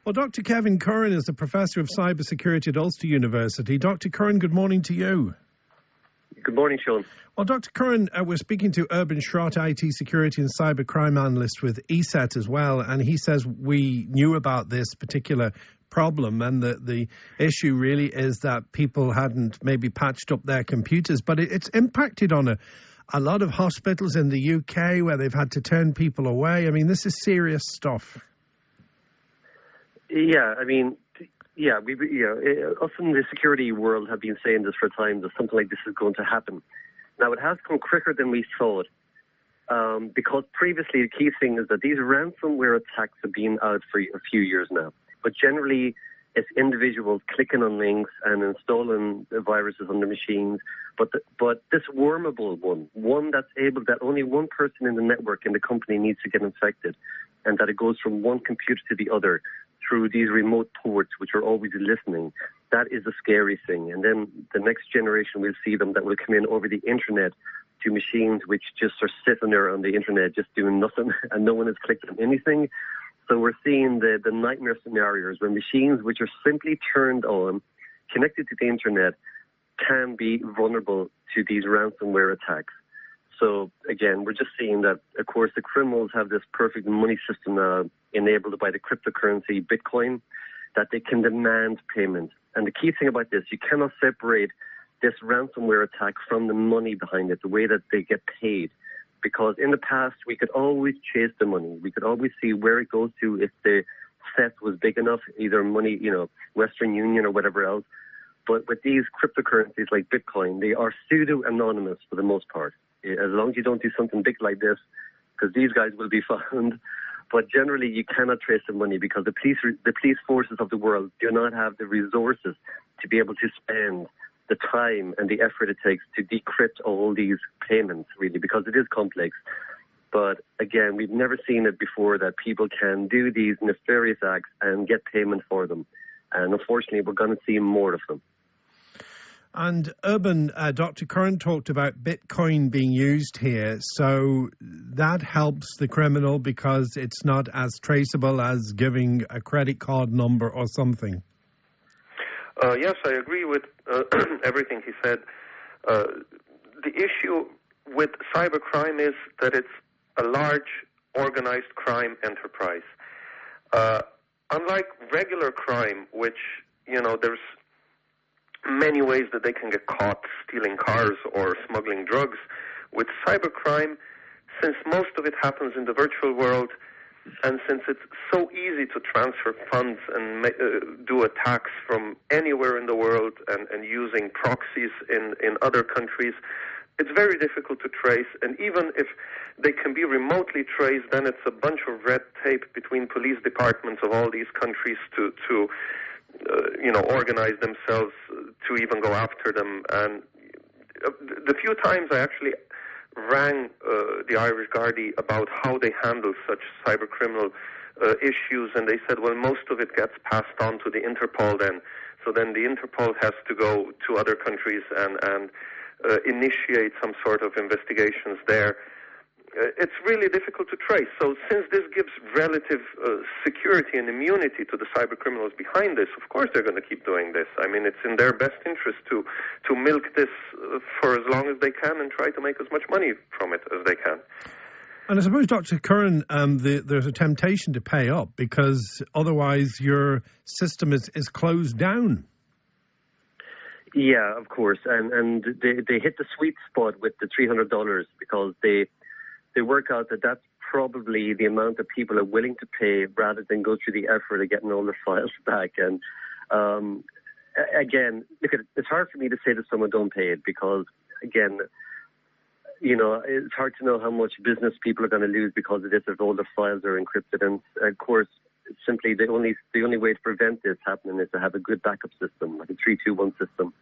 Well, Dr. Kevin Curran is the Professor of Cybersecurity at Ulster University. Dr. Curran, good morning to you. Good morning, Sean. Well, Dr. Curran, we're speaking to Urban Schrott, IT security and cybercrime analyst with ESET as well, and he says we knew about this particular problem, and the issue really is that people hadn't maybe patched up their computers, but it's impacted on a lot of hospitals in the UK where they've had to turn people away. I mean, this is serious stuff. Yeah, I mean, us in the security world have been saying this for time, that something like this is going to happen. Now, it has come quicker than we thought, because previously the key thing is that these ransomware attacks have been out for a few years now. But generally, it's individuals clicking on links and installing viruses on their machines. But this wormable one that's able, that only one person in the network in the company needs to get infected, and that it goes from one computer to the other through these remote ports, which are always listening, that is a scary thing. And then the next generation will see them that will come in over the internet to machines which just are sitting there on the internet just doing nothing, and no one has clicked on anything. So we're seeing the nightmare scenarios where machines which are simply turned on, connected to the internet, can be vulnerable to these ransomware attacks. So again, we're just seeing that, of course, the criminals have this perfect money system now enabled by the cryptocurrency Bitcoin, that they can demand payment. And the key thing about this, you cannot separate this ransomware attack from the money behind it, the way that they get paid. Because in the past, we could always chase the money. We could always see where it goes to if the theft was big enough, either money, Western Union or whatever else. But with these cryptocurrencies like Bitcoin, they are pseudo-anonymous for the most part. As long as you don't do something big like this, because these guys will be found. But generally, you cannot trace the money because the police forces of the world do not have the resources to be able to spend the time and the effort it takes to decrypt all these payments, really, because it is complex. But again, we've never seen it before that people can do these nefarious acts and get payment for them. And unfortunately, we're going to see more of them. And Urban, Dr. Curran talked about Bitcoin being used here. So that helps the criminal because it's not as traceable as giving a credit card number or something. Yes, I agree with everything he said. The issue with cybercrime is that it's a large, organized crime enterprise. Unlike regular crime, which, there's many ways that they can get caught stealing cars or smuggling drugs, with cybercrime, since most of it happens in the virtual world, and since it's so easy to transfer funds and do attacks from anywhere in the world and using proxies in other countries, it's very difficult to trace. And even if they can be remotely traced, then it's a bunch of red tape between police departments of all these countries to organize themselves to even go after them. And the few times I actually rang the Irish Gardaí about how they handle such cybercriminal issues, and they said, well, most of it gets passed on to the Interpol then. So then the Interpol has to go to other countries and initiate some sort of investigations there. It's really difficult to trace. So since this gives relative security and immunity to the cyber criminals behind this, of course they're going to keep doing this. I mean, it's in their best interest to milk this for as long as they can and try to make as much money from it as they can. And I suppose, Dr. Curran, there's a temptation to pay up because otherwise your system is closed down. Yeah, of course. And they hit the sweet spot with the $300 because they work out that that's probably the amount that people are willing to pay rather than go through the effort of getting all their files back. And again, look, it's hard for me to say to someone, don't pay it, because, again, it's hard to know how much business people are going to lose because of this if all their files are encrypted. And, of course, simply the only way to prevent this happening is to have a good backup system, like a 3-2-1 system.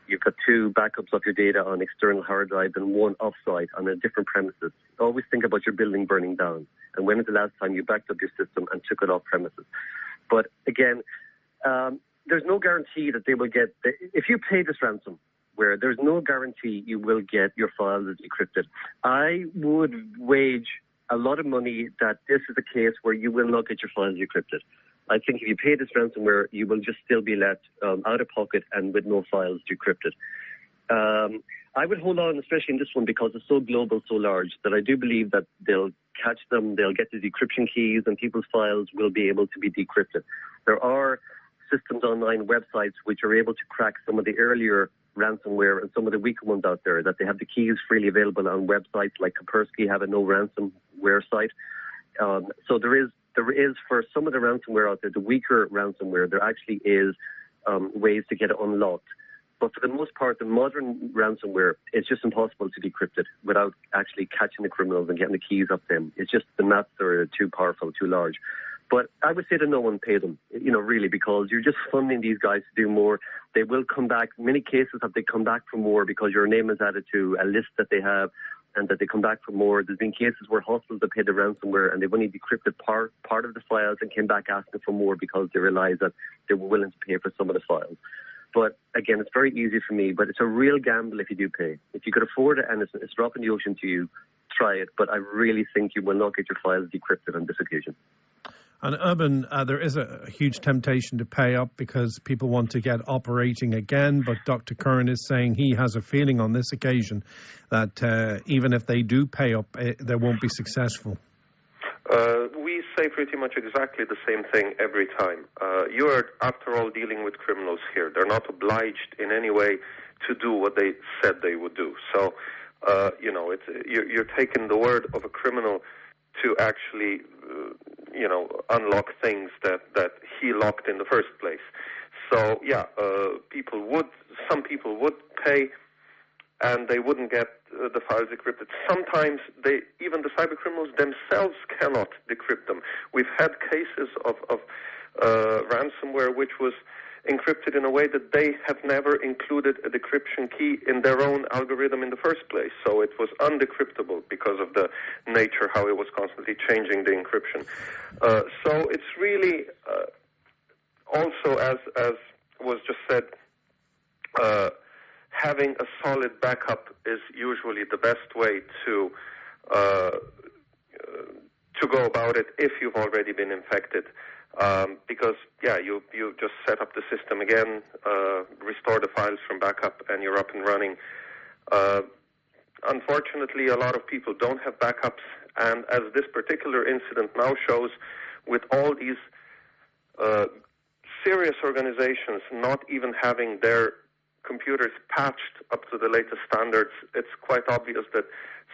You've got 2 backups of your data on external hard drive and 1 offsite on a different premises. Always think about your building burning down. And when was the last time you backed up your system and took it off premises? But again, there's no guarantee that they will get, if you pay this ransom, where there's no guarantee you will get your files decrypted. I would wage a lot of money that this is a case where you will not get your files decrypted. I think if you pay this ransomware, you will just still be left out of pocket and with no files decrypted. I would hold on, especially in this one, because it's so global, so large, that I do believe that they'll catch them, they'll get the decryption keys, and people's files will be able to be decrypted. There are systems online, websites, which are able to crack some of the earlier ransomware and some of the weaker ones out there, that they have the keys freely available on websites like Kaspersky have a no ransomware site. So there is, for some of the ransomware out there, the weaker ransomware, there actually is ways to get it unlocked. But for the most part, the modern ransomware, it's just impossible to decrypt it without actually catching the criminals and getting the keys up them. It's just the maps are too powerful, too large. But I would say that no one pay them, really, because you're just funding these guys to do more. They will come back. Many cases have they come back for more because your name is added to a list that they have, and that they come back for more. There's been cases where hospitals have paid the ransomware and they've only decrypted part of the files and came back asking for more because they realized that they were willing to pay for some of the files. But again, it's very easy for me, but it's a real gamble if you do pay. If you could afford it and it's a drop in the ocean to you, try it. But I really think you will not get your files decrypted on this occasion. And Urban, there is a huge temptation to pay up because people want to get operating again. But Dr. Curran is saying he has a feeling on this occasion that even if they do pay up, they won't be successful. We say pretty much exactly the same thing every time. You are, after all, dealing with criminals here. They're not obliged in any way to do what they said they would do. So, you're taking the word of a criminal to actually, unlock things that he locked in the first place. So, some people would pay, and they wouldn't get the files decrypted. Sometimes even the cyber criminals themselves cannot decrypt them. We've had cases of ransomware which was encrypted in a way that they have never included a decryption key in their own algorithm in the first place. So it was undecryptable because of the nature how it was constantly changing the encryption. So it's really also, as was just said, having a solid backup is usually the best way to go about it if you've already been infected. Because you just set up the system again, restore the files from backup, and you're up and running. Unfortunately, a lot of people don't have backups, and as this particular incident now shows, with all these serious organizations not even having their computers patched up to the latest standards, it's quite obvious that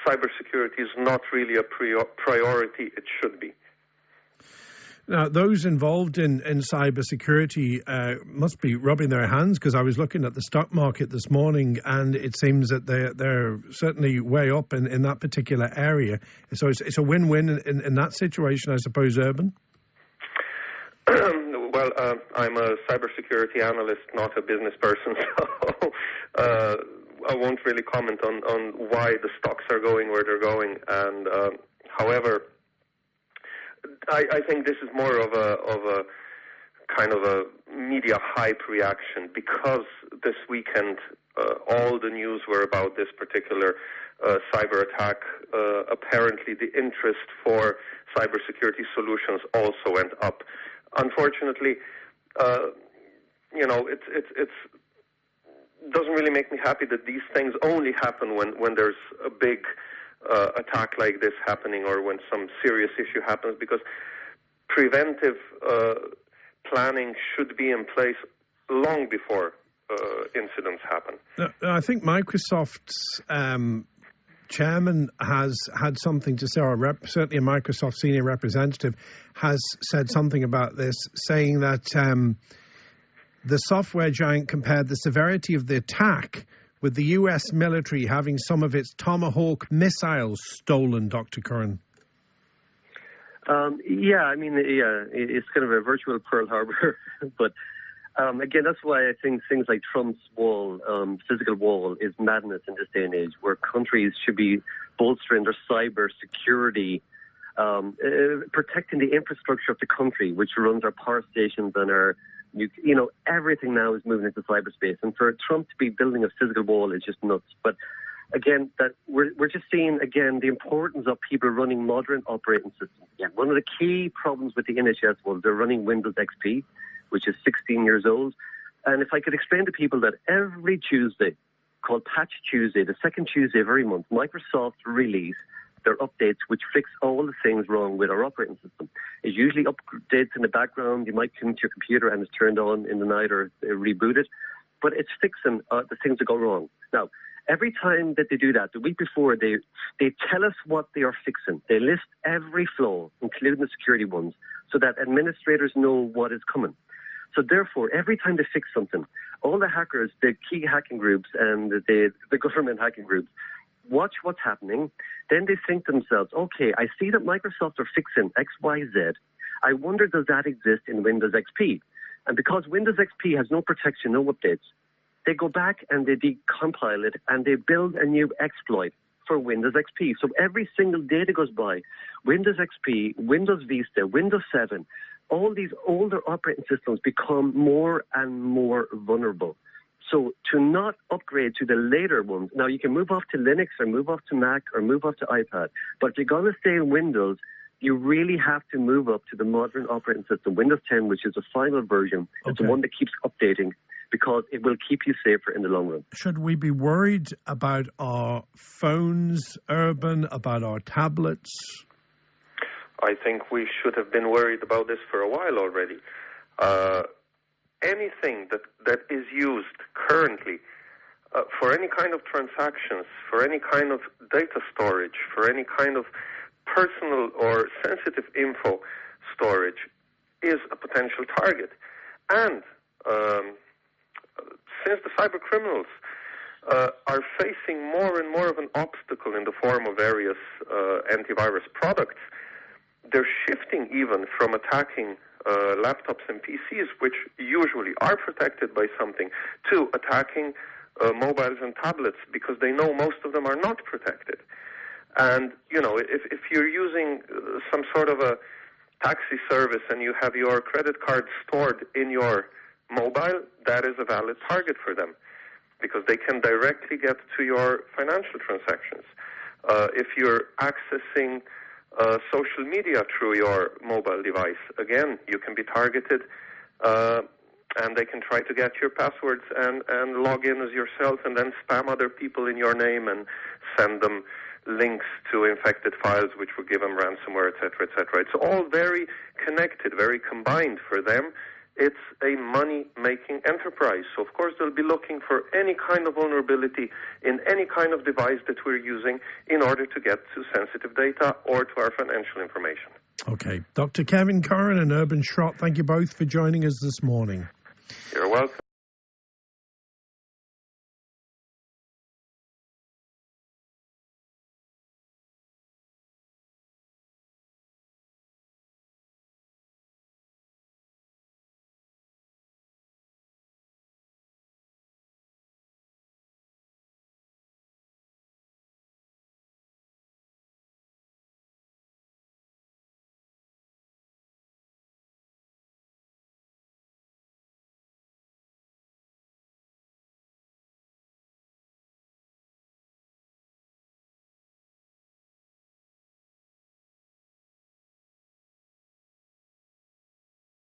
cybersecurity is not really a priority it should be. Now, those involved in cybersecurity must be rubbing their hands, because I was looking at the stock market this morning and it seems that they're certainly way up in that particular area. So it's a win-win in that situation, I suppose, Urban? Well, I'm a cybersecurity analyst, not a business person, so I won't really comment on why the stocks are going where they're going. And however, I think this is more of a kind of a media hype reaction, because this weekend all the news were about this particular cyber attack. Apparently, the interest for cybersecurity solutions also went up. Unfortunately, it doesn't really make me happy that these things only happen when there's a big attack like this happening, or when some serious issue happens, because preventive planning should be in place long before incidents happen. I think Microsoft's chairman has had something to say, or certainly a Microsoft senior representative has said something about this, saying that the software giant compared the severity of the attack with the U.S. military having some of its Tomahawk missiles stolen, Dr. Curran. It's kind of a virtual Pearl Harbor. But again, that's why I think things like Trump's wall, physical wall, is madness in this day and age, where countries should be bolstering their cyber security, protecting the infrastructure of the country, which runs our power stations and our, everything now is moving into cyberspace. And for Trump to be building a physical wall is just nuts. But again, that we're just seeing, again, the importance of people running modern operating systems. Again, one of the key problems with the NHS was they're running Windows XP, which is 16 years old. And if I could explain to people that every Tuesday, called Patch Tuesday, the second Tuesday of every month, Microsoft release their updates which fix all the things wrong with our operating system. It usually updates in the background. You might come to your computer and it's turned on in the night or rebooted, but it's fixing the things that go wrong. Now, every time that they do that, the week before, they tell us what they are fixing. They list every flaw, including the security ones, so that administrators know what is coming. So therefore, every time they fix something, all the hackers, the key hacking groups and the government hacking groups, watch what's happening. Then they think to themselves, okay, I see that Microsoft are fixing X, Y, Z. I wonder, does that exist in Windows XP? And because Windows XP has no protection, no updates, they go back and they decompile it and they build a new exploit for Windows XP. So every single day that goes by, Windows XP, Windows Vista, Windows 7, all these older operating systems become more and more vulnerable. So to not upgrade to the later ones, now you can move off to Linux or move off to Mac or move off to iPad, but if you're going to stay in Windows, you really have to move up to the modern operating system, Windows 10, which is the final version. Okay. It's the one that keeps updating because it will keep you safer in the long run. Should we be worried about our phones, Urban, about our tablets? I think we should have been worried about this for a while already. Anything that is used currently for any kind of transactions, for any kind of data storage, for any kind of personal or sensitive info storage is a potential target. And since the cyber criminals are facing more and more of an obstacle in the form of various antivirus products, they're shifting even from attacking laptops and PCs, which usually are protected by something, to attacking mobiles and tablets because they know most of them are not protected. And, you know, if you're using some sort of a taxi service and you have your credit card stored in your mobile, that is a valid target for them because they can directly get to your financial transactions. If you're accessing social media through your mobile device, again, you can be targeted and they can try to get your passwords and log in as yourself and then spam other people in your name and send them links to infected files which will give them ransomware, etc., etc. It's all very connected, very combined for them. It's a money-making enterprise. So, of course, they'll be looking for any kind of vulnerability in any kind of device that we're using in order to get to sensitive data or to our financial information. Okay. Dr. Kevin Curran and Urban Schrott, thank you both for joining us this morning. You're welcome.